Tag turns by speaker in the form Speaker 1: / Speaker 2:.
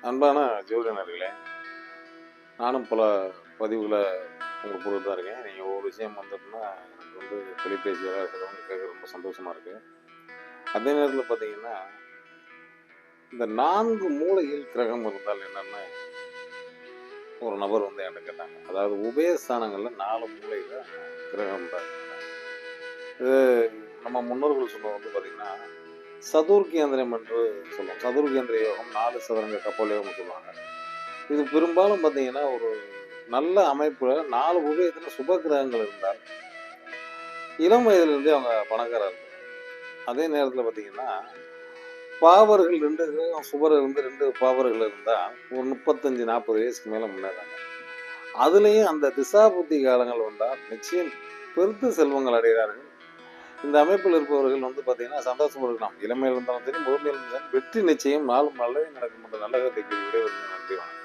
Speaker 1: அன்பான ஜோதிடர்களே, நானும் பல பதிவுகள உங்க கூட தான் இருக்கேன். நீங்க ஒவ்வொரு விஷயம் வந்துட்டுனா, எனக்கு தொலைபேசியில சிலவங்க கேட்க ரொம்ப சந்தோஷமா இருக்கு. அதே நேரத்தில பார்த்தீங்கன்னா, இந்த 4 மூலையில் கிரகம் இருந்தால் என்னன்னு ஒரு நபர் என்ட்ட கேட்டாங்க. அதாவது உபயஸ்தானங்கள்ல 4 மூலையில கிரகம் இருந்தாங்க. இது நம்ம முன்னோர்கள் சொன்னது பார்த்தீங்கன்னா, சதுர்கேந்திரம் என்று சொல்லுவோம். சதுர்கேந்திர யோகம், 4 சதுரங்க கப்பல் யோகம்னு சொல்லுவாங்க. இது பெரும்பாலும் பார்த்தீங்கன்னா, ஒரு நல்ல அமைப்புல 4 உபயத்துல சுப கிரகங்கள் இருந்தால், இளம் வயதிலிருந்தே அவங்க பணக்காரர் இருப்பாங்க. அதே நேரத்துல பார்த்தீங்கன்னா, பாவர்கள் 2 கிரகம் சுபர் இருந்து 2 பாவர்கள் இருந்தா, ஒரு 35, 40 வயசுக்கு மேல முன்னேறாங்க. அதுலயும் அந்த திசாபுத்தி காலங்கள் வந்தா, நிச்சயம் பெருத்த செல்வங்கள் அடைகிறார்கள். இந்த அமைப்பில் இருப்பவர்கள் பார்த்தீங்கன்னா, சந்தோஷமா இருக்கலாம். இளமையில் இருந்தாலும் சரி, முதுமையில் இருந்தாலும் சரி, வெற்றி நிச்சயம் நாளும் நல்லதே நடக்கும் என்ற நல்ல கருத்தை கூறி விடைபெறுகிறேன். நன்றி, வணக்கம்.